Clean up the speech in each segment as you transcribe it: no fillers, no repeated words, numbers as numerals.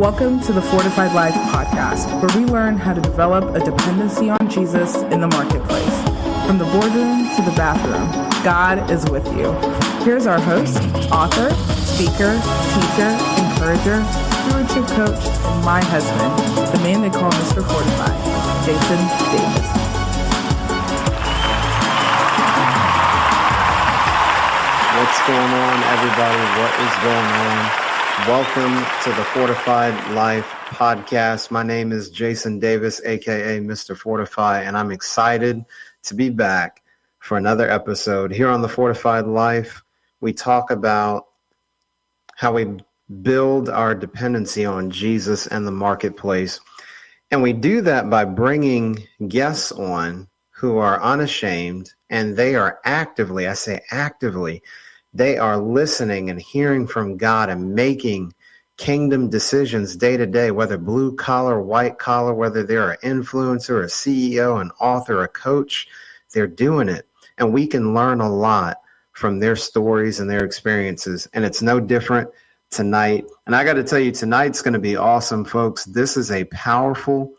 Welcome to the Fortified Life podcast, where we learn how to develop a dependency on Jesus in the marketplace. From the boardroom to the bathroom, God is with you. Here's our host, author, speaker, teacher, encourager, stewardship coach, and my husband, the man they call Mr. Fortified, Jason Davis. What's going on, everybody? What is going on? Welcome to the Fortified Life podcast. My name is Jason Davis, aka Mr. Fortify, and I'm excited to be back for another episode. Here on the Fortified Life, we talk about how we build our dependency on Jesus and the marketplace. And we do that by bringing guests on who are unashamed, and they are actively, I say actively, they are listening and hearing from God and making kingdom decisions day to day, whether blue collar, white collar, whether they're an influencer, a CEO, an author, a coach, they're doing it. And we can learn a lot from their stories and their experiences. And it's no different tonight. And I got to tell you, tonight's going to be awesome, folks. This is a powerful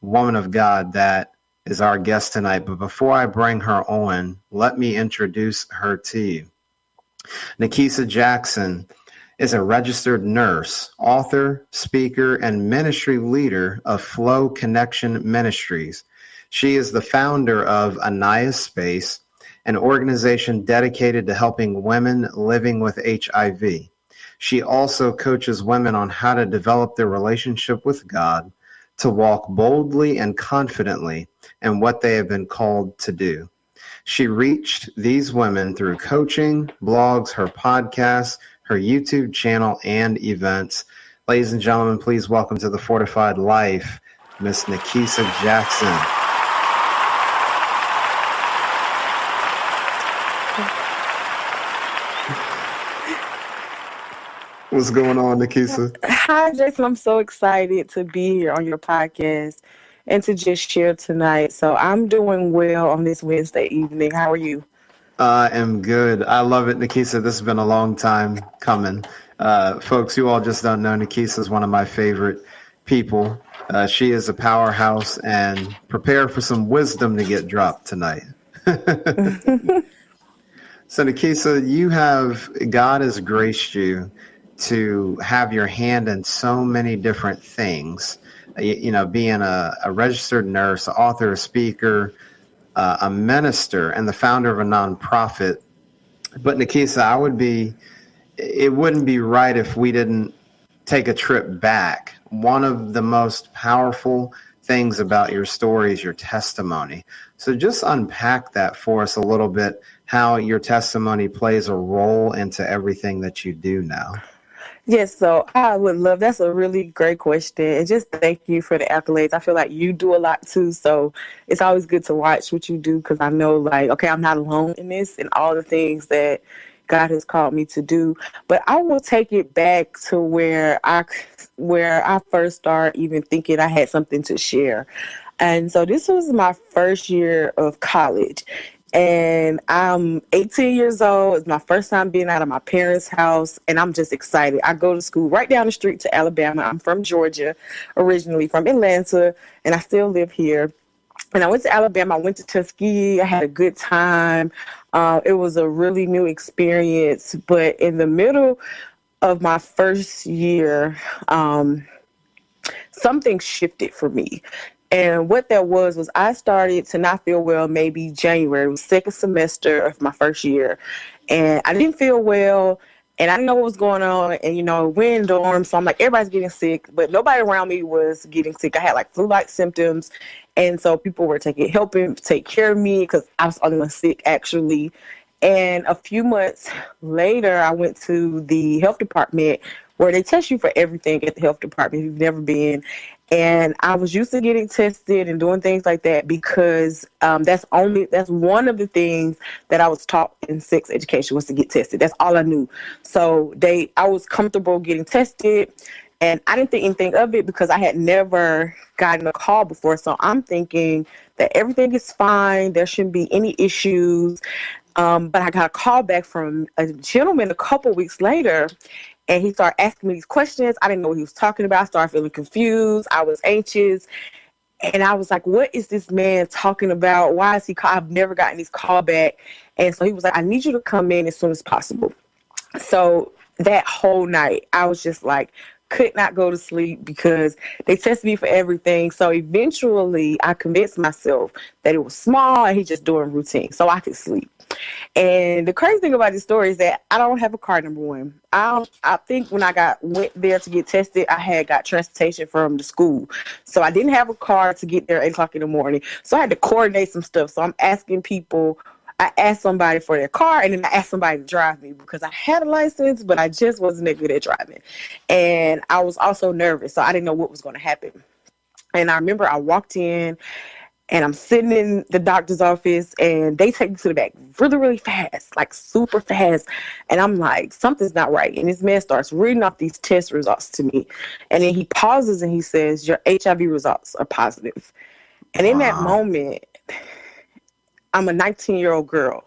woman of God that is our guest tonight. But before I bring her on, let me introduce her to you. Nakeisa Jackson is a registered nurse, author, speaker, and ministry leader of Flow Connection Ministries. She is the founder of Aniyah Space, an organization dedicated to helping women living with HIV. She also coaches women on how to develop their relationship with God, to walk boldly and confidently in what they have been called to do. She reached these women through coaching, blogs, her podcasts, her YouTube channel, and events. Ladies and gentlemen, please welcome to the Fortified Life, Miss Nakeisa Jackson. What's going on, Nakeisa? Hi, Jason. I'm so excited to be here on your podcast and to just share tonight. So I'm doing well on this Wednesday evening. How are you? I am good. I love it, Nakeisa. This has been a long time coming. Folks, you all just don't know, Nakeisa is one of my favorite people. She is a powerhouse, and prepare for some wisdom to get dropped tonight. So, Nakeisa, God has graced you to have your hand in so many different things. You know, being a registered nurse, author, a speaker, a minister, and the founder of a nonprofit. But Nakeisa, it wouldn't be right if we didn't take a trip back. One of the most powerful things about your story is your testimony. So just unpack that for us a little bit, how your testimony plays a role into everything that you do now. Yes, so I would love, that's a really great question. And just thank you for the accolades. I feel like you do a lot too. So it's always good to watch what you do, because I know, like, okay, I'm not alone in this and all the things that God has called me to do. But I will take it back to where I first started even thinking I had something to share. And so this was my first year of college. And I'm 18 years old. It's my first time being out of my parents' house, and I'm just excited. I go to school right down the street to Alabama. I'm from Georgia, originally from Atlanta, and I still live here. And I went to Alabama. I went to Tuskegee. I had a good time. It was a really new experience. But in the middle of my first year, something shifted for me. And what that was I started to not feel well maybe January. It was second semester of my first year. And I didn't feel well, and I didn't know what was going on. And, you know, we're in dorms, so I'm like, everybody's getting sick, but nobody around me was getting sick. I had like flu-like symptoms. And so people were helping take care of me, because I was the only one sick, actually. And a few months later, I went to the health department, where they test you for everything at the health department if you've never been. And I was used to getting tested and doing things like that, because that's one of the things that I was taught in sex education, was to get tested. That's all I knew. So I was comfortable getting tested, and I didn't think anything of it because I had never gotten a call before. So I'm thinking that everything is fine. There shouldn't be any issues. But I got a call back from a gentleman a couple weeks later, And he started asking me these questions. I didn't know what he was talking about. I started feeling confused. I was anxious. And I was like, what is this man talking about? Why is he call? I've never gotten these call back. And so he was like, I need you to come in as soon as possible. So that whole night, I was just like, could not go to sleep because they tested me for everything. So eventually I convinced myself that it was small and he just doing routine so I could sleep. And the crazy thing about this story is that I don't have a car, number one. I think when I went there to get tested, I had got transportation from the school. So I didn't have a car to get there at 8 o'clock in the morning. So I had to coordinate some stuff. So I'm asking people. I asked somebody for their car, and then I asked somebody to drive me because I had a license, but I just wasn't that good at driving. And I was also nervous, so I didn't know what was going to happen. And I remember I walked in, and I'm sitting in the doctor's office, and they take me to the back really, really fast, like super fast. And I'm like, something's not right. And this man starts reading off these test results to me. And then he pauses, and he says, your HIV results are positive. And in that moment, I'm a 19-year-old girl.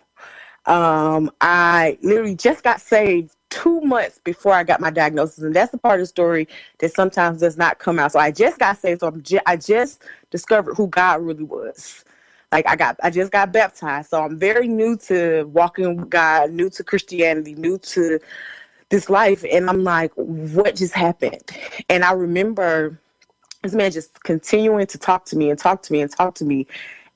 I literally just got saved 2 months before I got my diagnosis. And that's the part of the story that sometimes does not come out. So I just got saved. So I just discovered who God really was. Like I just got baptized. So I'm very new to walking with God, new to Christianity, new to this life. And I'm like, what just happened? And I remember this man just continuing to talk to me and talk to me and talk to me.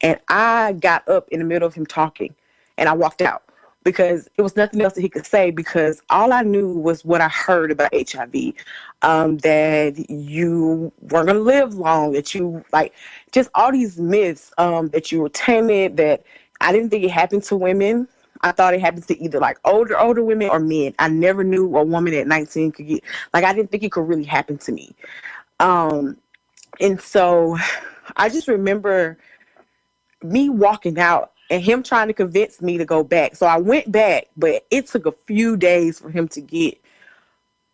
And I got up in the middle of him talking and I walked out because it was nothing else that he could say, because all I knew was what I heard about HIV, that you weren't going to live long, that you like just all these myths, that you were timid, that I didn't think it happened to women. I thought it happened to either like older women or men. I never knew a woman at 19 could get, like, I didn't think it could really happen to me. And so I just remember me walking out and him trying to convince me to go back. So I went back, but it took a few days for him to get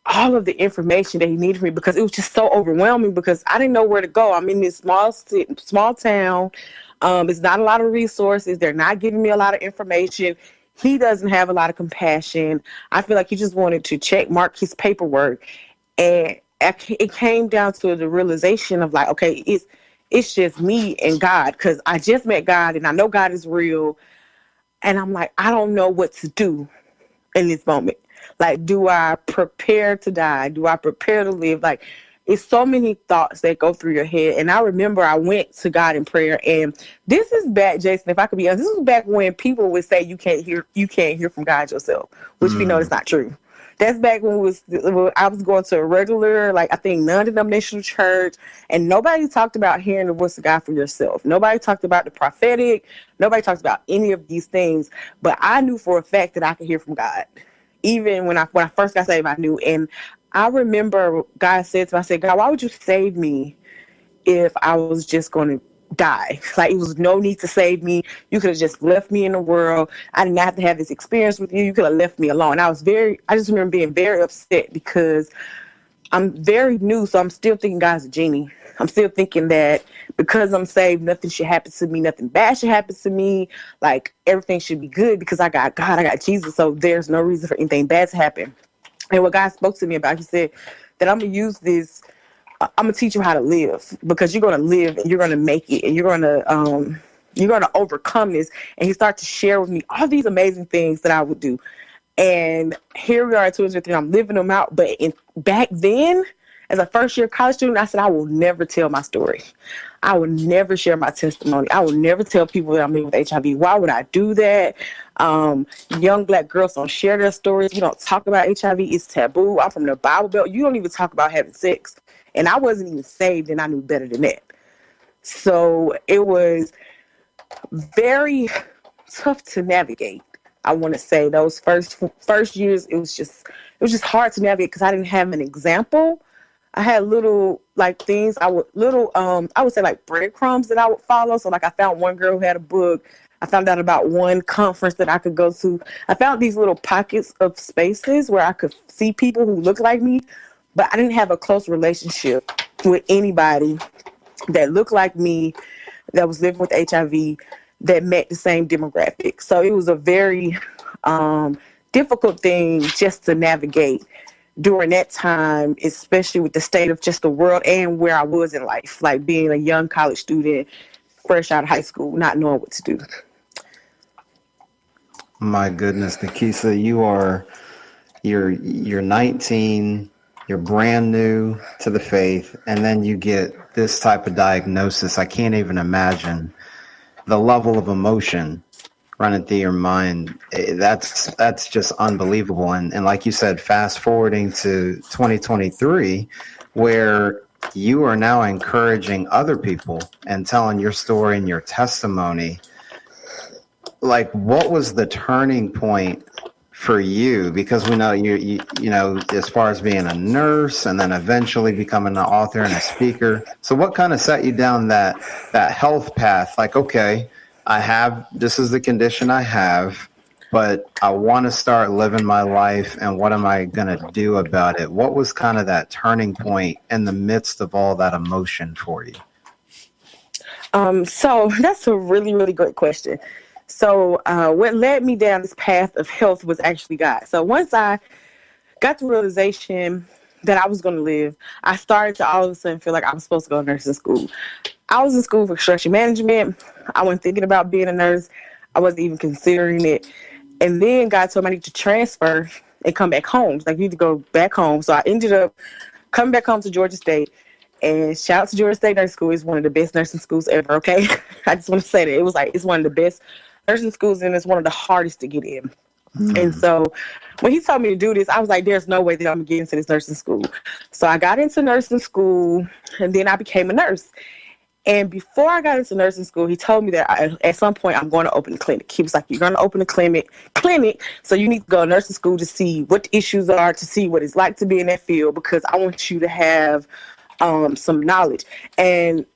all of the information that he needed from me, because it was just so overwhelming because I didn't know where to go. I'm in this small town. It's not a lot of resources. They're not giving me a lot of information. He doesn't have a lot of compassion. I feel like he just wanted to check mark his paperwork. And it came down to the realization of like, okay, it's just me and God, because I just met God and I know God is real. And I'm like, I don't know what to do in this moment. Like, do I prepare to die? Do I prepare to live? Like, it's so many thoughts that go through your head. And I remember I went to God in prayer. And this is back, Jason, if I could be honest, this was back when people would say you can't hear from God yourself, which we know is not true. That's back when I was going to a regular, like, I think non-denominational church, and nobody talked about hearing the voice of God for yourself. Nobody talked about the prophetic. Nobody talked about any of these things. But I knew for a fact that I could hear from God. Even when I first got saved, I knew. And I remember God said to me, I said, God, why would you save me if I was just going to die? Like, it was no need to save me. You could have just left me in the world. I didn't have to have this experience with you. You could have left me alone. I just remember being very upset because I'm very new. So I'm still thinking God's a genie. I'm still thinking that because I'm saved, nothing should happen to me. Nothing bad should happen to me. Like, everything should be good because I got God, I got Jesus. So there's no reason for anything bad to happen. And what God spoke to me about, he said that I'm going to use this. I'm going to teach you how to live, because you're going to live and you're going to make it, and you're going to overcome this. And he started to share with me all these amazing things that I would do. And here we are at 2023. I'm living them out. But back then, as a first-year college student, I said, I will never tell my story. I will never share my testimony. I will never tell people that I'm living with HIV. Why would I do that? Young Black girls don't share their stories. You don't talk about HIV. It's taboo. I'm from the Bible Belt. You don't even talk about having sex. And I wasn't even saved, and I knew better than that. So it was very tough to navigate. I want to say those first years, it was just hard to navigate because I didn't have an example. I had little like things I would say like breadcrumbs that I would follow. So like, I found one girl who had a book. I found out about one conference that I could go to. I found these little pockets of spaces where I could see people who looked like me, but I didn't have a close relationship with anybody that looked like me, that was living with HIV, that met the same demographic. So it was a very difficult thing just to navigate during that time, especially with the state of just the world and where I was in life, like being a young college student, fresh out of high school, not knowing what to do. My goodness, Nakeisa, you're 19, you're brand new to the faith, and then you get this type of diagnosis. I can't even imagine the level of emotion running through your mind. That's just unbelievable. And like you said, fast forwarding to 2023, where you are now encouraging other people and telling your story and your testimony. Like, what was the turning point for you? Because we know you know, as far as being a nurse and then eventually becoming an author and a speaker. So what kind of set you down that health path? Like, okay, this is the condition I have, but I want to start living my life, and what am I going to do about it? What was kind of that turning point in the midst of all that emotion for you? So that's a really, really great question. So what led me down this path of health was actually God. So once I got the realization that I was going to live, I started to all of a sudden feel like I was supposed to go to nursing school. I was in school for construction management. I wasn't thinking about being a nurse. I wasn't even considering it. And then God told me I need to transfer and come back home. Like, you need to go back home. So I ended up coming back home to Georgia State. And shout out to Georgia State Nursing School. It's one of the best nursing schools ever, okay? I just want to say that. It's one of the best nursing schools, and it's one of the hardest to get in. And so when he told me to do this, I was like, there's no way that I'm going to get into this nursing school. So I got into nursing school, and then I became a nurse. And before I got into nursing school, he told me that at some point I'm going to open a clinic. He was like, you're going to open a clinic, so you need to go to nursing school to see what the issues are, to see what it's like to be in that field, because I want you to have some knowledge. And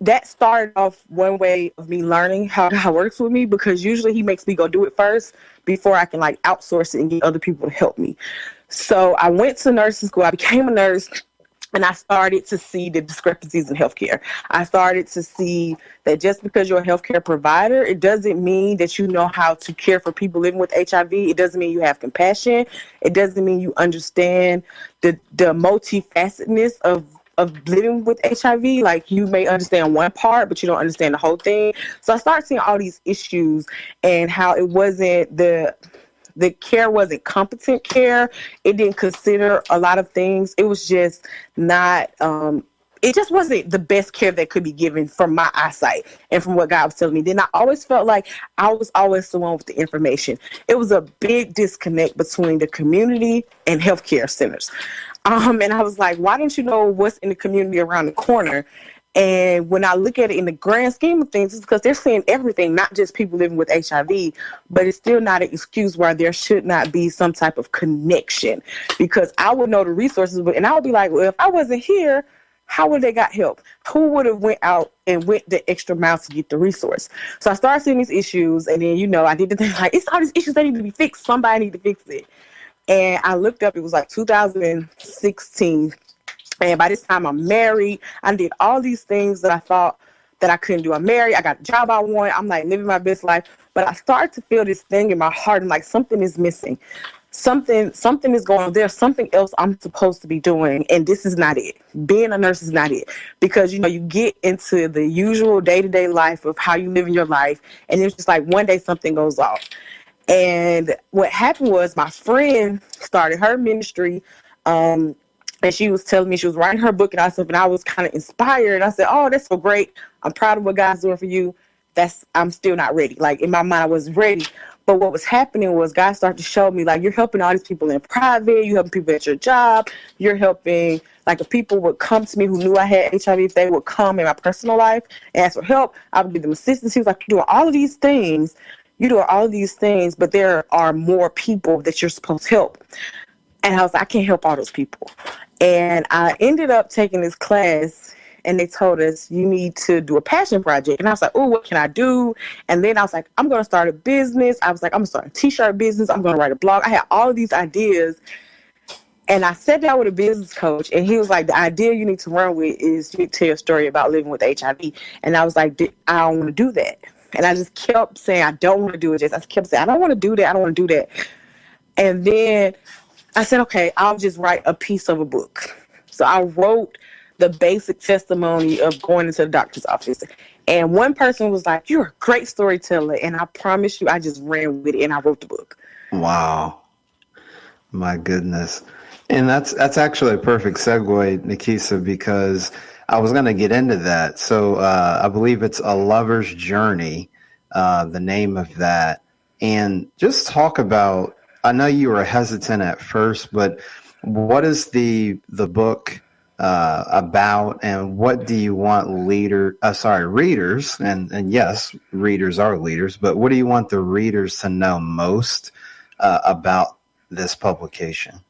that started off one way of me learning how God works with me, because usually he makes me go do it first before I can like outsource it and get other people to help me. So I went to nursing school. I became a nurse, and I started to see the discrepancies in healthcare. I started to see that just because you're a healthcare provider, it doesn't mean that you know how to care for people living with HIV. It doesn't mean you have compassion. It doesn't mean you understand the multifacetedness of living with HIV. Like, you may understand one part, but you don't understand the whole thing. So I started seeing all these issues, and how it wasn't the care wasn't competent care. It didn't consider a lot of things. It was just not, it just wasn't the best care that could be given from my eyesight and from what God was telling me. Then I always felt like I was always the one with the information. It was a big disconnect between the community and healthcare centers. And I was like, why don't you know what's in the community around the corner? And when I look at it in the grand scheme of things, it's because they're seeing everything, not just people living with HIV, but it's still not an excuse why there should not be some type of connection, because I would know the resources, and I would be like, well, if I wasn't here, how would they got help? Who would have went out and went the extra mile to get the resource? So I started seeing these issues, and then, I did the thing like, it's all these issues that need to be fixed. Somebody need to fix it. And I looked up, it was like 2016. And by this time I'm married. I did all these things that I thought that I couldn't do. I'm married. I got the job I want. I'm like living my best life. But I started to feel this thing in my heart. And like, something is missing. Something is going on. There's something else I'm supposed to be doing. And this is not it. Being a nurse is not it. Because, you get into the usual day-to-day life of how you live in your life. And it's just like one day something goes off. And what happened was my friend started her ministry, and she was telling me, she was writing her book and all stuff, and I was kind of inspired. I said, oh, that's so great. I'm proud of what God's doing for you. I'm still not ready. Like, in my mind, I wasn't ready. But what was happening was God started to show me, like, you're helping all these people in private. You're helping people at your job. You're helping, like, if people would come to me who knew I had HIV, if they would come in my personal life and ask for help, I would give them assistance. He was like, you're doing all of these things. But there are more people that you're supposed to help. And I was like, I can't help all those people. And I ended up taking this class, and they told us, you need to do a passion project. And I was like, oh, what can I do? And then I was like, I'm going to start a business. I was like, I'm going to start a t-shirt business. I'm going to write a blog. I had all of these ideas. And I sat down with a business coach, and he was like, the idea you need to run with is you need to tell your story about living with HIV. And I was like, I don't want to do that. And I just kept saying, I don't want to do it. I kept saying, I don't want to do that. I don't want to do that. And then I said, okay, I'll just write a piece of a book. So I wrote the basic testimony of going into the doctor's office. And one person was like, "You're a great storyteller." And I promise you, I just ran with it and I wrote the book. Wow. My goodness. And that's actually a perfect segue, Nakeisa, because I was going to get into that. So I believe it's A Lover's Journey, the name of that. And just talk about, I know you were hesitant at first, but what is the book about, and what do you want readers, and yes, readers are leaders, but what do you want the readers to know most about this publication?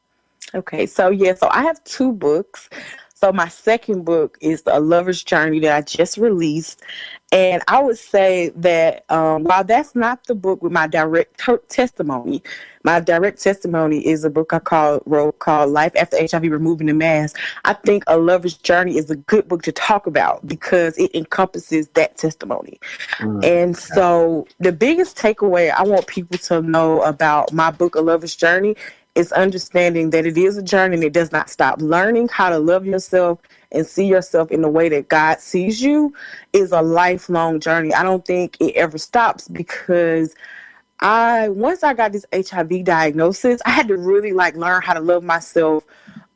Okay, so I have two books. So my second book is A Lover's Journey that I just released. And I would say that while that's not the book with my direct testimony, my direct testimony is a book I wrote called Life After HIV Removing the Mask. I think A Lover's Journey is a good book to talk about because it encompasses that testimony. And so the biggest takeaway I want people to know about my book, A Lover's Journey, is understanding that it is a journey and it does not stop. Learning how to love yourself and see yourself in the way that God sees you is a lifelong journey. I don't think it ever stops because once I got this HIV diagnosis, I had to really learn how to love myself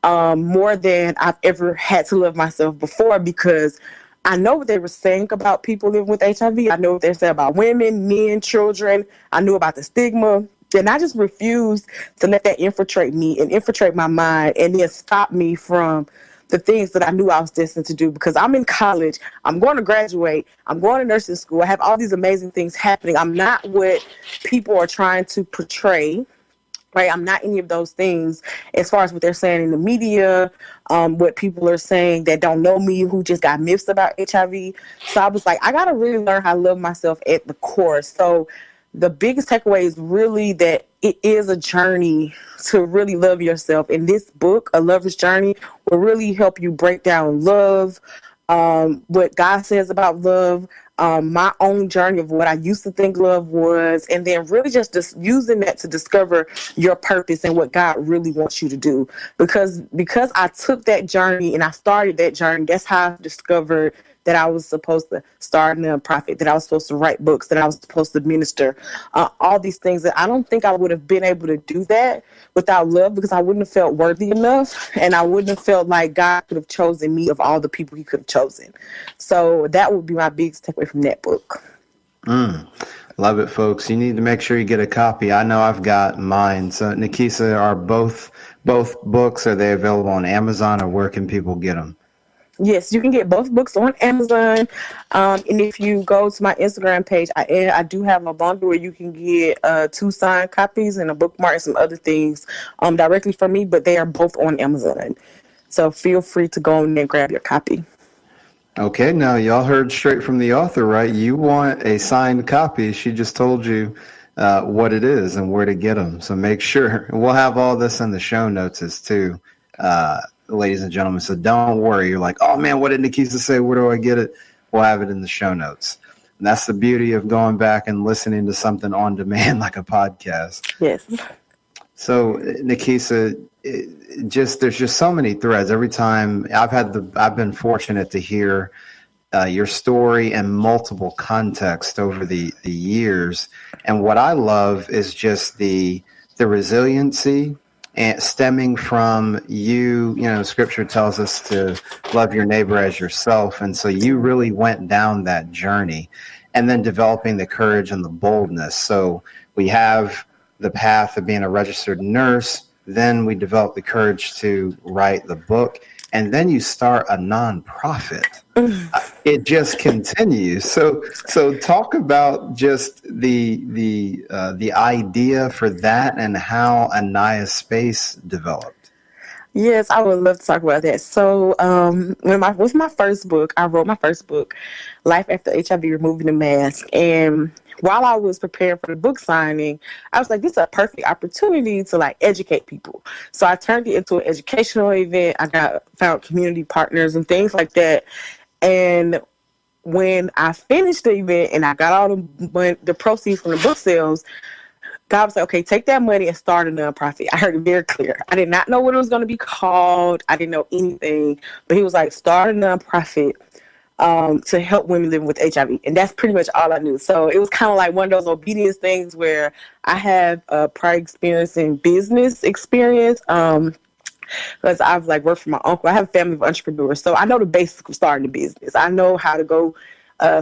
more than I've ever had to love myself before, because I know what they were saying about people living with HIV. I know what they said about women, men, children. I knew about the stigma. And I just refused to let that infiltrate me and infiltrate my mind and then stop me from the things that I knew I was destined to do, because I'm in college. I'm going to graduate. I'm going to nursing school. I have all these amazing things happening. I'm not what people are trying to portray. Right? I'm not any of those things as far as what they're saying in the media, what people are saying that don't know me, who just got myths about HIV. So I was like, I got to really learn how to love myself at the core. So the biggest takeaway is really that it is a journey to really love yourself. And this book, A Lover's Journey, will really help you break down love, what God says about love, my own journey of what I used to think love was, and then really just using that to discover your purpose and what God really wants you to do. Because I took that journey and I started that journey, that's how I discovered that I was supposed to start a nonprofit, that I was supposed to write books, that I was supposed to minister, all these things that I don't think I would have been able to do that without love, because I wouldn't have felt worthy enough and I wouldn't have felt like God could have chosen me of all the people he could have chosen. So that would be my biggest takeaway from that book. Love it, folks. You need to make sure you get a copy. I know I've got mine. So Nakeisa, are both books, are they available on Amazon, or where can people get them? Yes, you can get both books on Amazon. And if you go to my Instagram page, I do have a bundle where you can get 2 signed copies and a bookmark and some other things directly from me, but they are both on Amazon. So feel free to go in there and grab your copy. Okay, now y'all heard straight from the author, right? You want a signed copy. She just told you what it is and where to get them. So make sure. We'll have all this in the show notes too. Ladies and gentlemen, so don't worry. You're like, oh man, what did Nakeisa say? Where do I get it? We'll have it in the show notes. And that's the beauty of going back and listening to something on demand like a podcast. Yes. So Nakeisa, there's just so many threads. Every time I've been fortunate to hear your story in multiple contexts over the years. And what I love is just the resiliency, and stemming from you know, Scripture tells us to love your neighbor as yourself. And so you really went down that journey, and then developing the courage and the boldness. So we have the path of being a registered nurse. Then we develop the courage to write the book. And then you start a nonprofit. It just continues. So talk about just the idea for that and how Aniyah Space developed. Yes, I would love to talk about that. So with my first book, I wrote my first book, Life After HIV Removing the Mask. And while I was preparing for the book signing, I was like, this is a perfect opportunity to educate people. So I turned it into an educational event. I found community partners and things like that. And when I finished the event and I got all the proceeds from the book sales, God was like, okay, take that money and start a nonprofit. I heard it very clear. I did not know what it was going to be called. I didn't know anything. But he was like, start a nonprofit to help women living with HIV. And that's pretty much all I knew. So it was kind of like one of those obedience things where I have a prior experience in business experience. Because I've like worked for my uncle. I have a family of entrepreneurs. So I know the basics of starting a business. I know how to go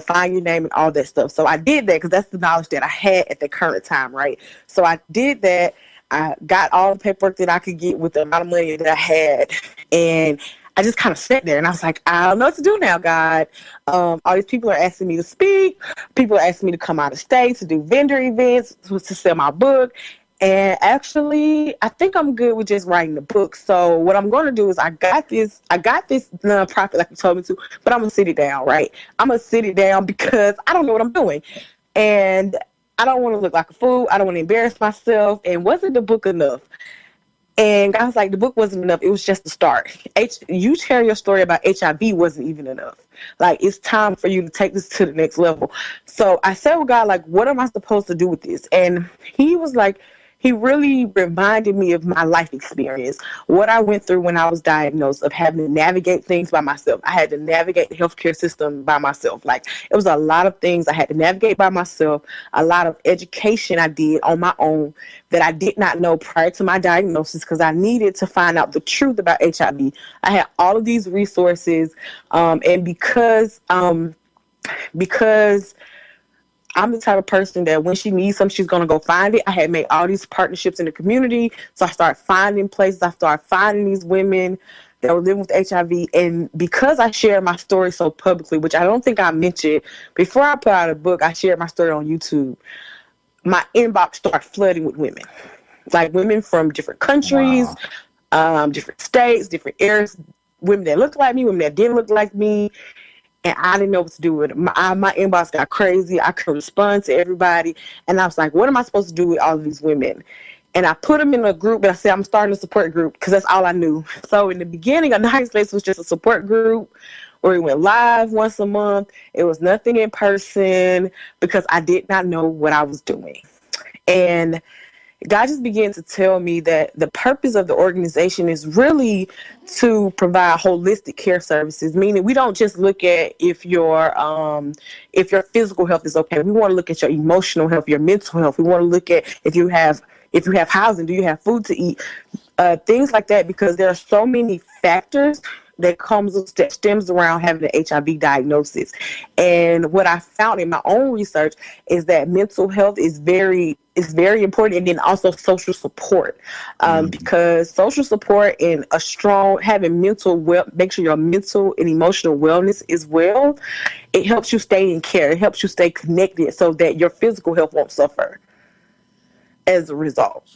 find your name and all that stuff. So I did that because that's the knowledge that I had at the current time, right? So I did that. I got all the paperwork that I could get with the amount of money that I had. And I just kind of sat there and I was like, I don't know what to do now, God. All these people are asking me to speak. People are asking me to come out of state to do vendor events, to sell my book. And actually, I think I'm good with just writing the book. So what I'm going to do is I got this nonprofit like you told me to, but I'm going to sit it down, right? I'm going to sit it down because I don't know what I'm doing. And I don't want to look like a fool. I don't want to embarrass myself. And wasn't the book enough? And I was like, the book wasn't enough. It was just the start. You sharing your story about HIV wasn't even enough. Like, it's time for you to take this to the next level. So I said, well, God, like, what am I supposed to do with this? And he was like, he really reminded me of my life experience, what I went through when I was diagnosed, of having to navigate things by myself. I had to navigate the healthcare system by myself. Like, it was a lot of things I had to navigate by myself, a lot of education I did on my own that I did not know prior to my diagnosis because I needed to find out the truth about HIV. I had all of these resources, and because I'm the type of person that when she needs something, she's going to go find it. I had made all these partnerships in the community. So I started finding places. I started finding these women that were living with HIV. And because I shared my story so publicly, which I don't think I mentioned, before I put out a book, I shared my story on YouTube. My inbox started flooding with women. Like women from different countries, different states, different areas, women that looked like me, women that didn't look like me. And I didn't know what to do with it. My inbox got crazy. I couldn't respond to everybody. And I was like, what am I supposed to do with all of these women? And I put them in a group. And I said, I'm starting a support group because that's all I knew. So in the beginning, A Nice Place was just a support group where we went live once a month. It was nothing in person because I did not know what I was doing. And God just began to tell me that the purpose of the organization is really to provide holistic care services, meaning we don't just look at if your physical health is okay. We want to look at your emotional health, your mental health. We want to look at if you have housing, do you have food to eat, things like that, because there are so many factors that stems around having an HIV diagnosis. And what I found in my own research is that mental health is very important, and then also social support, because social support and having make sure your mental and emotional wellness is well. It helps you stay in care. It helps you stay connected so that your physical health won't suffer as a result.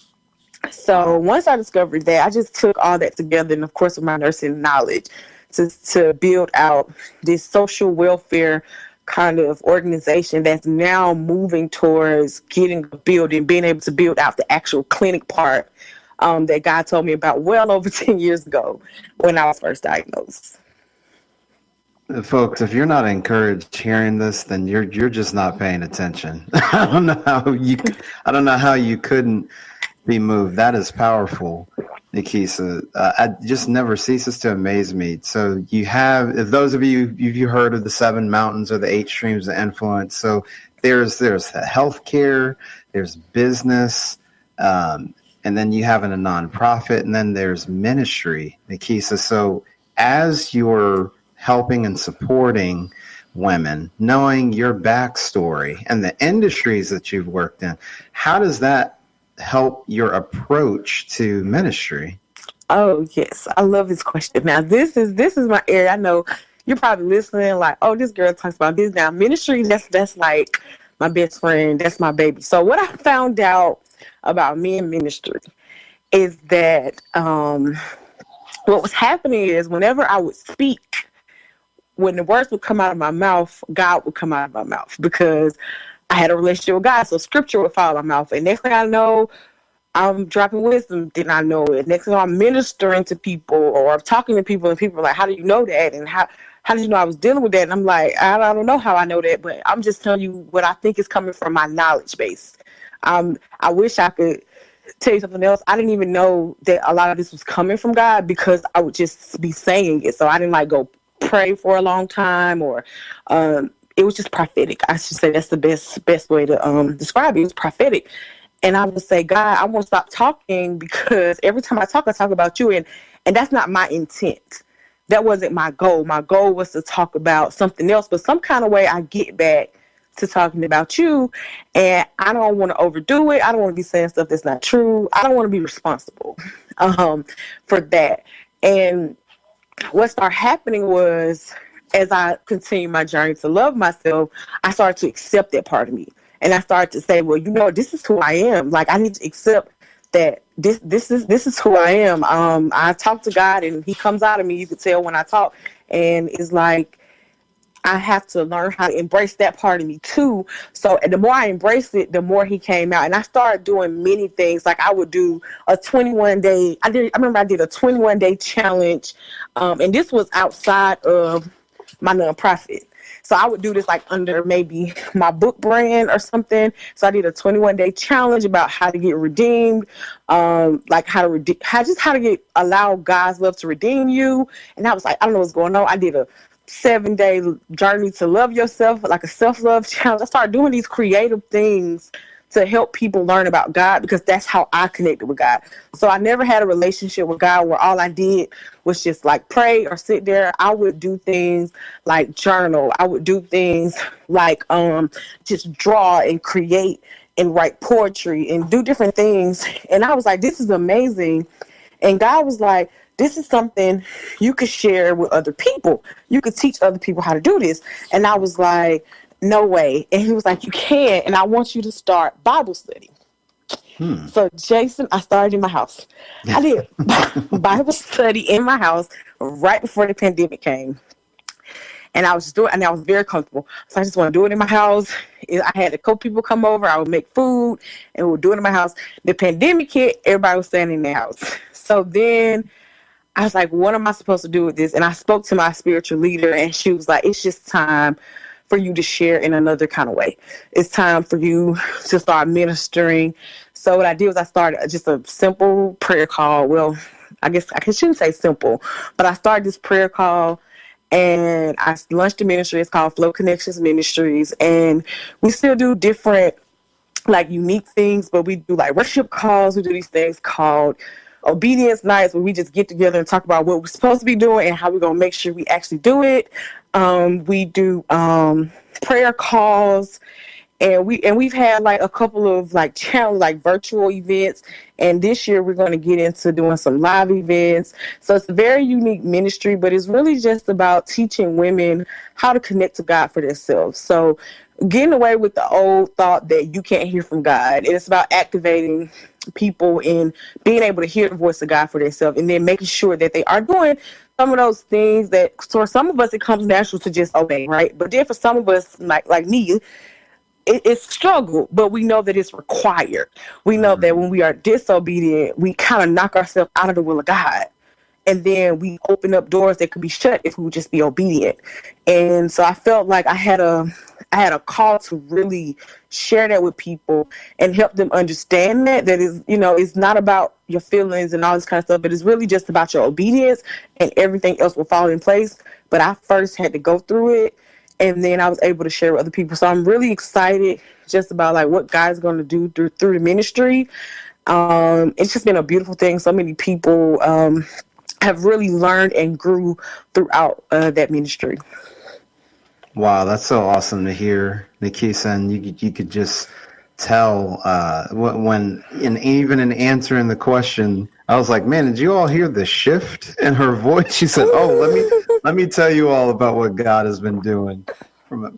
So once I discovered that, I just took all that together, and of course with my nursing knowledge, to build out this social welfare kind of organization that's now moving towards getting a building, being able to build out the actual clinic part that God told me about well over 10 years ago when I was first diagnosed. Folks, if you're not encouraged hearing this, then you're just not paying attention. I don't know how you couldn't be moved. That is powerful, Nakeisa. I just never ceases to amaze me. So if those of you've heard of the 7 mountains or the 8 streams of influence. So there's healthcare, there's business, and then you have a nonprofit, and then there's ministry, Nakeisa. So as you're helping and supporting women, knowing your backstory and the industries that you've worked in, how does that help your approach to ministry? Oh yes, I love this question. Now this is my area. I know you're probably listening like, oh, this girl talks about this. Now ministry, that's like my best friend. That's my baby. So what I found out about me in ministry is that what was happening is whenever I would speak, when the words would come out of my mouth, God would come out of my mouth because I had a relationship with God. So scripture would fall out of my mouth. And next thing I know, I'm dropping wisdom. Did not know it. Next thing I'm ministering to people or I'm talking to people, and people are like, how do you know that? And how did you know I was dealing with that? And I'm like, I don't know how I know that, but I'm just telling you what I think is coming from my knowledge base. I wish I could tell you something else. I didn't even know that a lot of this was coming from God because I would just be saying it. So I didn't like go pray for a long time, or it was just prophetic. I should say that's the best way to describe it. It was prophetic. And I would say, God, I won't stop talking because every time I talk about you, and that's not my intent. That wasn't my goal. My goal was to talk about something else, but some kind of way I get back to talking about you, and I don't want to overdo it. I don't want to be saying stuff that's not true. I don't want to be responsible for that. And what started happening was, as I continued my journey to love myself, I started to accept that part of me. And I started to say, well, this is who I am. Like, I need to accept that this is who I am. I talk to God and he comes out of me. You can tell when I talk, and it's like, I have to learn how to embrace that part of me too. So the more I embraced it, the more he came out. And I started doing many things. Like, I would do a 21-day. I remember I did a 21-day challenge. And this was outside of my nonprofit. So I would do this like under maybe my book brand or something. So I did a 21-day challenge about how to get redeemed, like how to allow God's love to redeem you. And I was like, I don't know what's going on. I did a 7-day journey to love yourself, like a self-love challenge. I started doing these creative things to help people learn about God, because that's how I connected with God. So I never had a relationship with God where all I did was just like pray or sit there. I would do things like journal. I would do things like just draw and create and write poetry and do different things. And I was like, this is amazing. And God was like, this is something you could share with other people. You could teach other people how to do this. And I was like, no way. And he was like, you can, and I want you to start Bible study. So, Jason, I started in my house. I did Bible study in my house right before the pandemic came. And I was just doing it, and I was very comfortable. So I just want to do it in my house. I had a couple people come over. I would make food, and we would do it in my house. The pandemic hit, everybody was staying in their house. So then I was like, what am I supposed to do with this? And I spoke to my spiritual leader, and she was like, it's just time for you to share in another kind of way. It's time for you to start ministering. So what I did was I started just a simple prayer call. Well, I guess I shouldn't say simple, but I started this prayer call, and I launched a ministry. It's called Flow Connection Ministries. And we still do different, like, unique things, but we do like worship calls. We do these things called obedience nights, where we just get together and talk about what we're supposed to be doing and how we're going to make sure we actually do it. We do prayer calls, and we've had like a couple of like challenge, like virtual events. And this year we're going to get into doing some live events. So it's a very unique ministry, but it's really just about teaching women how to connect to God for themselves. So getting away with the old thought that you can't hear from God. It's about activating people in being able to hear the voice of God for themselves, and then making sure that they are doing some of those things that, for some of us, it comes natural to just obey, right? But then for some of us, like me, it's struggle, but we know that it's required. We know that when we are disobedient, we kind of knock ourselves out of the will of God. And then we open up doors that could be shut if we would just be obedient. And so I felt like I had a call to really share that with people and help them understand that is, it's not about your feelings and all this kind of stuff, but it's really just about your obedience, and everything else will fall in place. But I first had to go through it, and then I was able to share with other people. So I'm really excited just about like what God's going to do through the ministry. It's just been a beautiful thing. So many people have really learned and grew throughout that ministry. Wow, that's so awesome to hear, Nakeisa. And you could just tell when even in answering the question, I was like, man, did you all hear the shift in her voice? She said, oh, let me tell you all about what God has been doing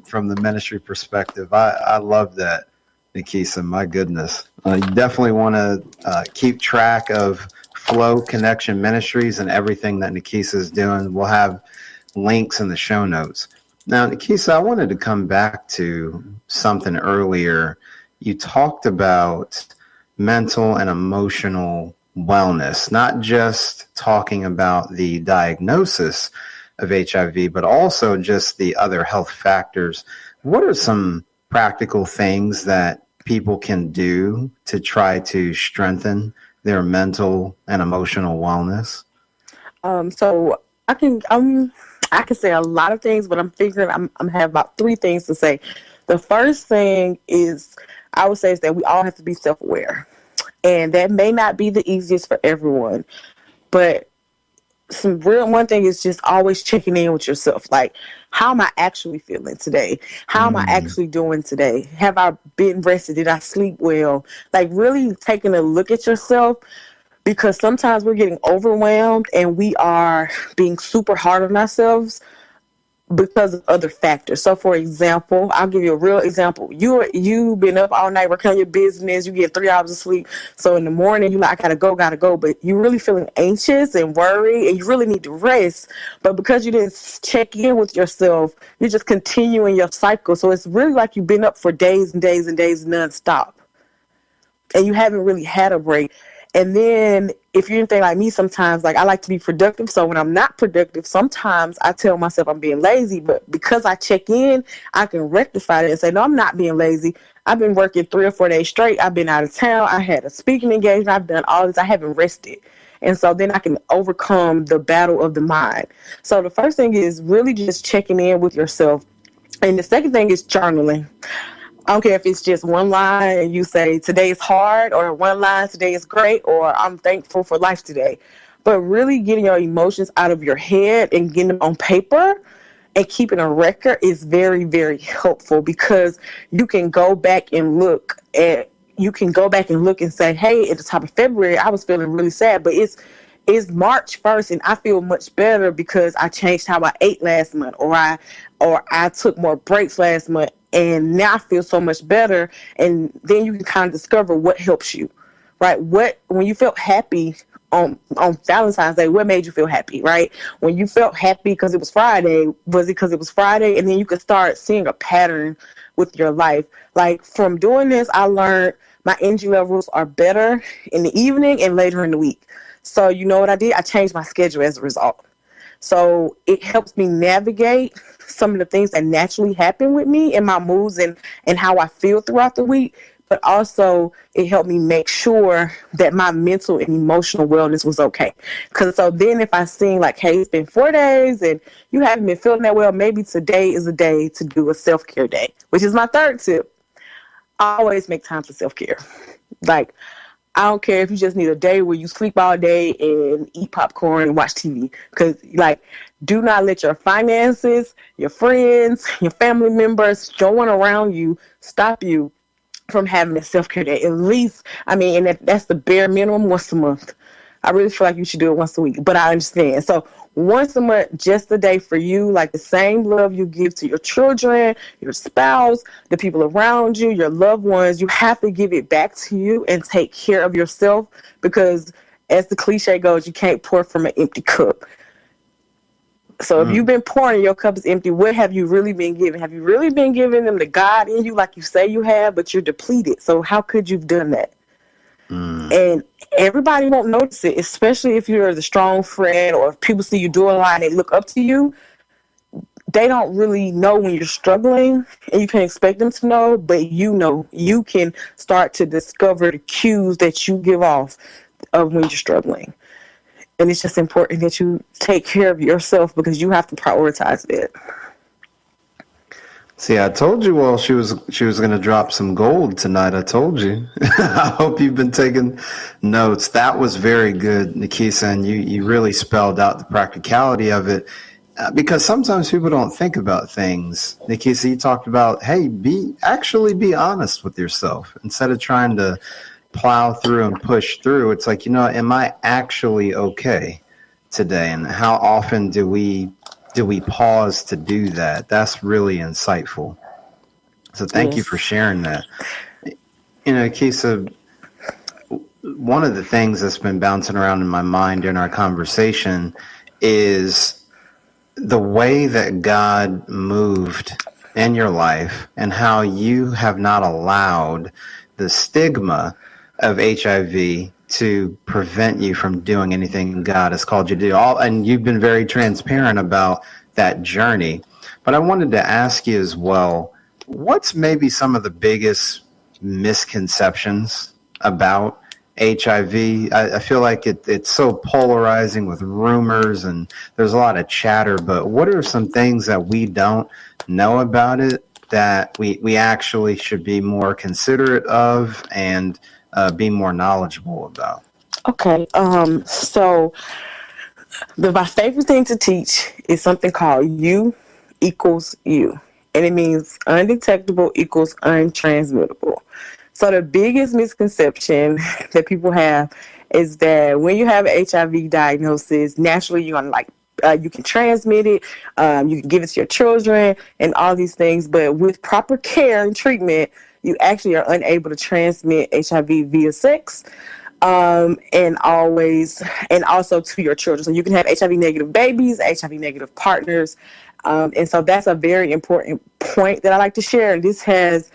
from the ministry perspective. I love that, Nakeisa. My goodness. You definitely want to keep track of Flow Connection Ministries and everything that Nakeisa is doing. We'll have links in the show notes. Now, Nakeisa, I wanted to come back to something earlier. You talked about mental and emotional wellness, not just talking about the diagnosis of HIV, but also just the other health factors. What are some practical things that people can do to try to strengthen their mental and emotional wellness? So I can say a lot of things, but I'm figuring I'm have about three things to say. The first thing is I would say is that we all have to be self-aware, and that may not be the easiest for everyone, but one thing is just always checking in with yourself. Like, how am I actually feeling today? How am I actually doing today? Have I been rested? Did I sleep well? Like, really taking a look at yourself, because sometimes we're getting overwhelmed and we are being super hard on ourselves because of other factors. So, for example, I'll give you a real example. You've been up all night working on your business. You get 3 hours of sleep. So in the morning, you're like, I gotta go. But you're really feeling anxious and worried, and you really need to rest. But because you didn't check in with yourself, you're just continuing your cycle. So it's really like you've been up for days and days and days nonstop, and you haven't really had a break. And then if you're anything like me, sometimes, like, I like to be productive. So when I'm not productive, sometimes I tell myself I'm being lazy. But because I check in, I can rectify it and say, no, I'm not being lazy. I've been working 3 or 4 days straight. I've been out of town. I had a speaking engagement. I've done all this. I haven't rested. And so then I can overcome the battle of the mind. So the first thing is really just checking in with yourself. And the second thing is journaling. I don't care if it's just one line and you say today is hard, or one line today is great, or I'm thankful for life today. But really getting your emotions out of your head and getting them on paper and keeping a record is very, very helpful, because you can go back and look and say, hey, at the top of February, I was feeling really sad, but it's March 1st and I feel much better because I changed how I ate last month, or I took more breaks last month, and now I feel so much better. And then you can kind of discover what helps you, right? When you felt happy on Valentine's Day, what made you feel happy, right? When you felt happy because it was Friday, was it because it was Friday? And then you could start seeing a pattern with your life. Like, from doing this, I learned my energy levels are better in the evening and later in the week. So you know what I did? I changed my schedule as a result. So it helps me navigate some of the things that naturally happen with me and my moods and how I feel throughout the week. But also it helped me make sure that my mental and emotional wellness was okay. Because so then if I seen like, hey, it's been 4 days and you haven't been feeling that well, maybe today is a day to do a self-care day, which is my third tip. I always make time for self-care. Like, I don't care if you just need a day where you sleep all day and eat popcorn and watch TV. Because, like, do not let your finances, your friends, your family members, no one around you stop you from having a self-care day. At least, and that's the bare minimum, once a month. I really feel like you should do it once a week, but I understand. So once a month, just a day for you, like the same love you give to your children, your spouse, the people around you, your loved ones, you have to give it back to you and take care of yourself, because as the cliche goes, you can't pour from an empty cup. So if you've been pouring and your cup is empty, what have you really been giving? Have you really been giving them the God in you like you say you have, but you're depleted? So how could you've done that? And everybody won't notice it, especially if you're the strong friend, or if people see you doing a lot and they look up to you. They don't really know when you're struggling, and you can't expect them to know, but you can start to discover the cues that you give off of when you're struggling. And it's just important that you take care of yourself, because you have to prioritize it. See, I told you all she was going to drop some gold tonight. I told you. I hope you've been taking notes. That was very good, Nakeisa, and you really spelled out the practicality of it, because sometimes people don't think about things. Nakeisa, you talked about, hey, be honest with yourself instead of trying to plow through and push through. It's like, am I actually okay today? And how often do we pause to do that? That's really insightful. So thank you for sharing that. Keisa, one of the things that's been bouncing around in my mind during our conversation is the way that God moved in your life and how you have not allowed the stigma of HIV to prevent you from doing anything God has called you to do. And you've been very transparent about that journey. But I wanted to ask you as well, what's maybe some of the biggest misconceptions about HIV. I feel like it's so polarizing with rumors and there's a lot of chatter, but what are some things that we don't know about it that we actually should be more considerate of and be more knowledgeable about? Okay. So my favorite thing to teach is something called U equals U. And it means undetectable equals untransmittable. So the biggest misconception that people have is that when you have an HIV diagnosis, naturally you're gonna you can transmit it, you can give it to your children, and all these things. But with proper care and treatment, you actually are unable to transmit HIV via sex, and also to your children. So you can have HIV negative babies, HIV negative partners. And so that's a very important point that I like to share. And this has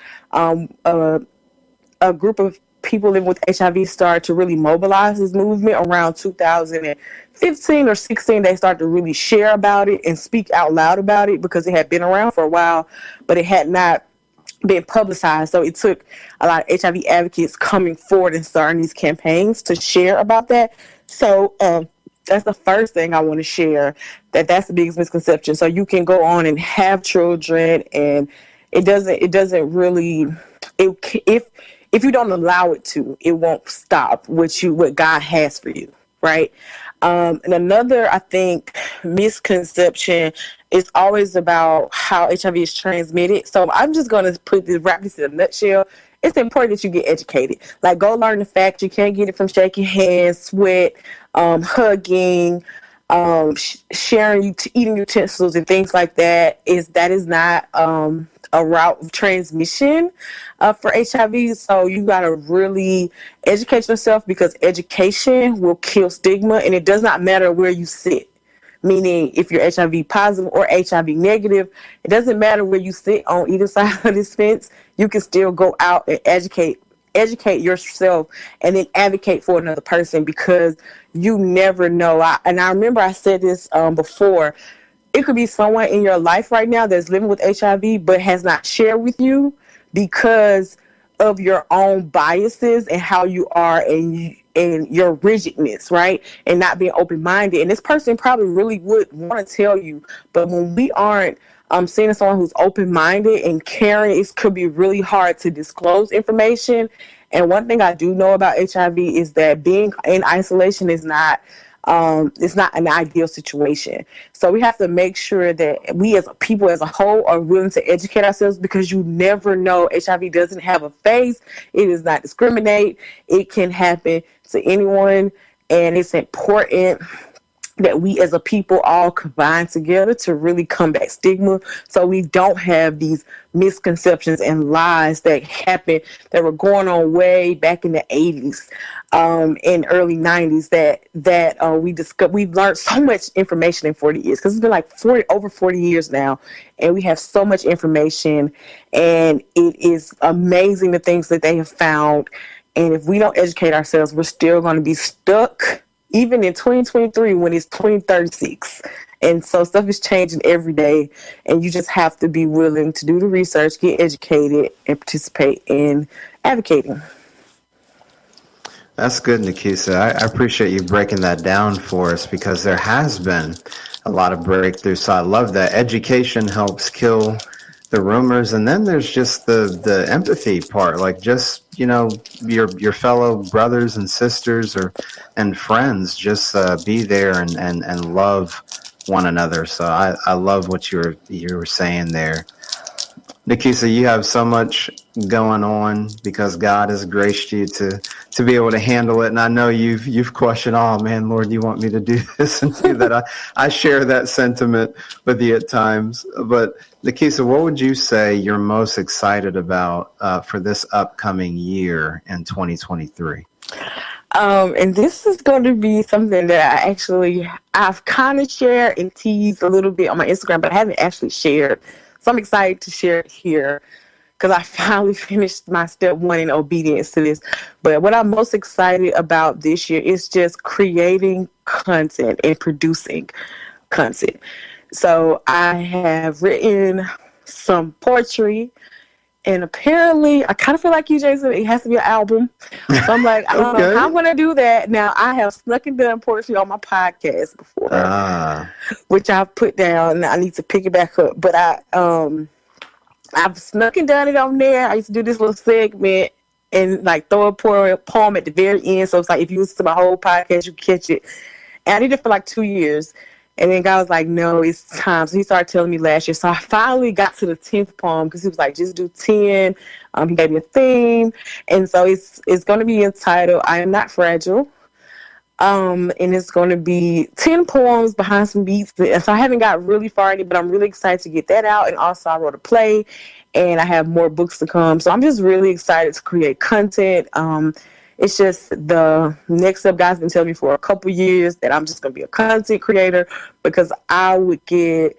a group of people living with HIV started to really mobilize this movement around 2015 or 16. They started to really share about it and speak out loud about it because it had been around for a while, but it had not been publicized. So it took a lot of HIV advocates coming forward and starting these campaigns to share about that. So that's the first thing I want to share, that's the biggest misconception. So you can go on and have children, and it doesn't really, if you don't allow it to, it won't stop what God has for you, right? And another, I think, misconception is always about how HIV is transmitted. So I'm just going to wrap this in a nutshell. It's important that you get educated. Like, go learn the fact you can't get it from shaking hands, sweat, hugging, sharing eating utensils and things like that. That is not a route of transmission for HIV. So you got to really educate yourself, because education will kill stigma, and it does not matter where you sit. Meaning, if you're HIV positive or HIV negative, it doesn't matter where you sit on either side of this fence. You can still go out and educate yourself and then advocate for another person, because you never know. I remember I said this before. It could be someone in your life right now that's living with HIV but has not shared with you because of your own biases and how you are and your rigidness, right? And not being open-minded. And this person probably really would want to tell you, but when we aren't seeing someone who's open-minded and caring, it could be really hard to disclose information. And one thing I do know about HIV is that being in isolation is not it's not an ideal situation. So we have to make sure that we as a people as a whole are willing to educate ourselves, because you never know. HIV doesn't have a face. It does not discriminate. It can happen to anyone. And it's important that we as a people all combine together to really combat stigma, so we don't have these misconceptions and lies that happened, that were going on way back in the 80s and early 90s, that we've learned so much information in 40 years, because it's been like over 40 years now, and we have so much information, and it is amazing the things that they have found. And if we don't educate ourselves, we're still going to be stuck even in 2023 when it's 2036. And so stuff is changing every day, and you just have to be willing to do the research, get educated, and participate in advocating. That's good, Nakeisa. I appreciate you breaking that down for us, because there has been a lot of breakthroughs. So I love that. Education helps kill the rumors, and then there's just the empathy part, like just, your fellow brothers and sisters and friends, just be there and love one another. So I love what you were saying there. Nakeisa, you have so much going on because God has graced you to be able to handle it. And I know you've questioned, oh man, Lord, you want me to do this and do that. I share that sentiment with you at times. But Nakeisa, what would you say you're most excited about for this upcoming year in 2023? And this is going to be something that I've kind of shared and teased a little bit on my Instagram, but I haven't actually shared. So I'm excited to share it here, because I finally finished my step 1 in obedience to this. But what I'm most excited about this year is just creating content and producing content. So I have written some poetry, And apparently, I kind of feel like you, Jason, it has to be an album. So I'm like, I don't know how I'm going to do that. Now, I have snuck and done poetry on my podcast before, which I've put down. I need to pick it back up. But I've snuck and done it on there. I used to do this little segment and like throw a poem at the very end. So it's like if you listen to my whole podcast, you can catch it. And I did it for like 2 years. And then God was like, no, it's time. So he started telling me last year. So I finally got to the 10th poem because he was like, just do 10. He gave me a theme. And so it's going to be entitled, I Am Not Fragile. And it's going to be 10 poems behind some beats. And so I haven't got really far in it, but I'm really excited to get that out. And also I wrote a play and I have more books to come. So I'm just really excited to create content. It's just the next step. God's been telling me for a couple years that I'm just going to be a content creator because I would get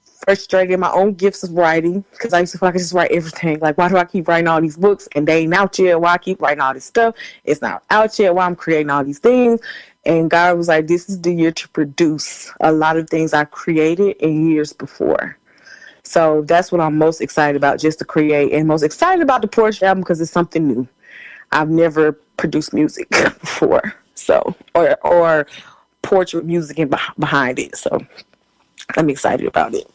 frustrated in my own gifts of writing because I used to feel like I just write everything. Like, why do I keep writing all these books and they ain't out yet? Why I keep writing all this stuff? It's not out yet. Why I'm creating all these things? And God was like, this is the year to produce a lot of things I created in years before. So that's what I'm most excited about, just to create, and most excited about the poetry album because it's something new. I've never produced music before, so or portrait music and behind it. So I'm excited about it.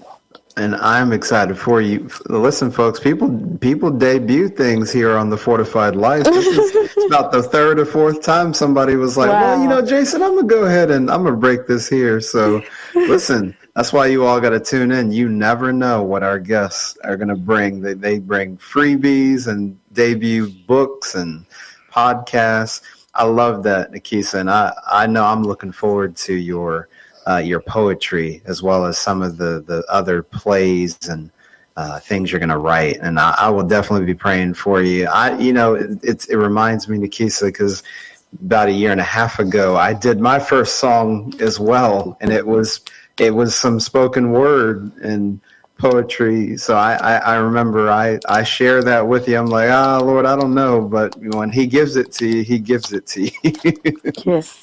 And I'm excited for you. Listen, folks, people debut things here on the Fortified Life. It's about the third or fourth time somebody was like, wow. Well, Jason, I'm going to go ahead and I'm going to break this here. So listen, that's why you all got to tune in. You never know what our guests are going to bring. They bring freebies and debut books and podcasts. I love that, Nakeisa. And I know I'm looking forward to your poetry as well as some of the other plays and things you're going to write. And I will definitely be praying for you. It reminds me, Nakeisa, because about 1.5 years ago, I did my first song as well. And it was some spoken word and poetry. So I remember I share that with you. I'm like, Lord, I don't know. But when he gives it to you, he gives it to you. Yes.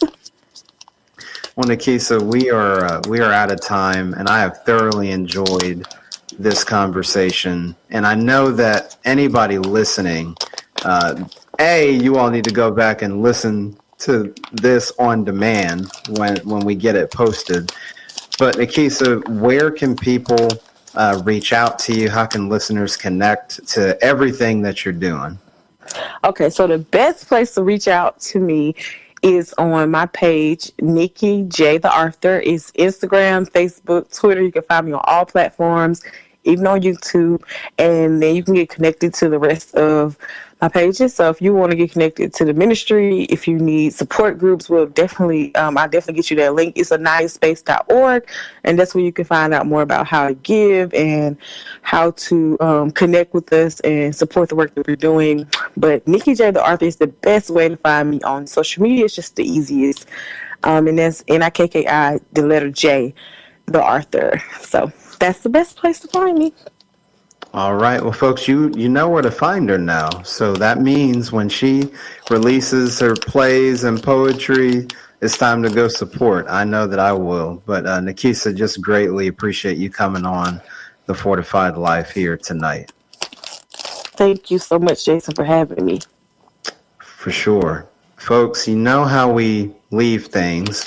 Well, Nakeisa, we are out of time, and I have thoroughly enjoyed this conversation. And I know that anybody listening, you all need to go back and listen to this on demand when we get it posted. But Nakeisa, where can people reach out to you? How can listeners connect to everything that you're doing? Okay, so the best place to reach out to me is on my page, Nikki J. the Author. It's Instagram, Facebook, Twitter. You can find me on all platforms, even on YouTube. And then you can get connected to the rest of my pages. So if you want to get connected to the ministry, if you need support groups, I'll definitely get you that link. It's aniyahspace.org, and that's where you can find out more about how to give and how to connect with us and support the work that we're doing. But Nikki J. the Author is the best way to find me on social media. It's just the easiest. And that's Nikki, the letter J, the Author. So that's the best place to find me. All right. Well, folks, you know where to find her now. So that means when she releases her plays and poetry, it's time to go support. I know that I will. But Nakeisa, just greatly appreciate you coming on the Fortified Life here tonight. Thank you so much, Jason, for having me. For sure. Folks, you know how we leave things.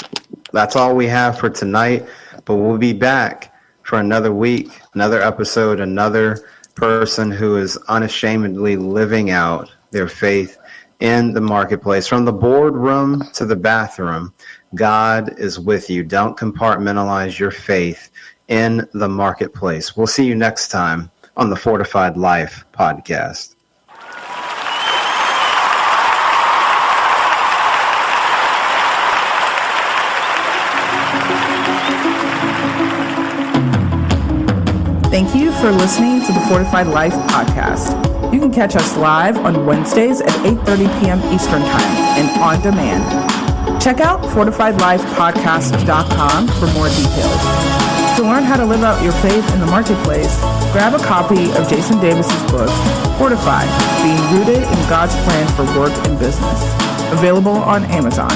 That's all we have for tonight, but we'll be back for another week, another episode, another person who is unashamedly living out their faith in the marketplace. From the boardroom to the bathroom, God is with you. Don't compartmentalize your faith in the marketplace. We'll see you next time on the Fortified Life podcast. Thank you for listening to the Fortified Life podcast. You can catch us live on Wednesdays at 8:30 p.m. Eastern Time and on demand. Check out fortifiedlifepodcast.com for more details. To learn how to live out your faith in the marketplace, grab a copy of Jason Davis's book, Fortified, Being Rooted in God's Plan for Work and Business, available on Amazon.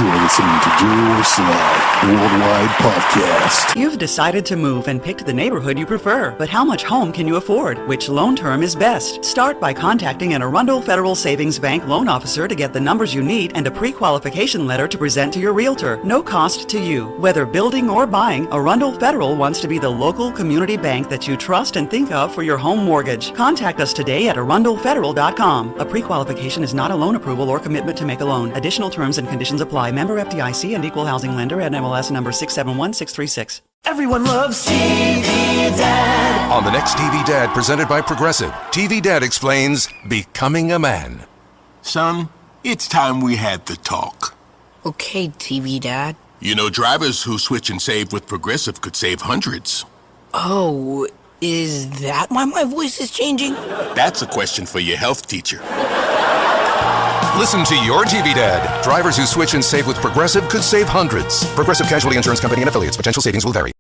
You're listening to Your Slide Worldwide Podcast. You've decided to move and picked the neighborhood you prefer, but how much home can you afford? Which loan term is best? Start by contacting an Arundel Federal Savings Bank loan officer to get the numbers you need and a pre-qualification letter to present to your realtor. No cost to you. Whether building or buying, Arundel Federal wants to be the local community bank that you trust and think of for your home mortgage. Contact us today at arundelfederal.com. A pre-qualification is not a loan approval or commitment to make a loan. Additional terms and conditions apply. Member FDIC and equal housing lender at MLS number 671636. Everyone loves TV Dad. On the next TV Dad, presented by Progressive, TV Dad explains becoming a man. Son, it's time we had the talk. Okay, TV Dad. You know, drivers who switch and save with Progressive could save hundreds. Oh, is that why my voice is changing? That's a question for your health teacher. Listen to your TV Dad. Drivers who switch and save with Progressive could save hundreds. Progressive Casualty Insurance Company and affiliates. Potential savings will vary.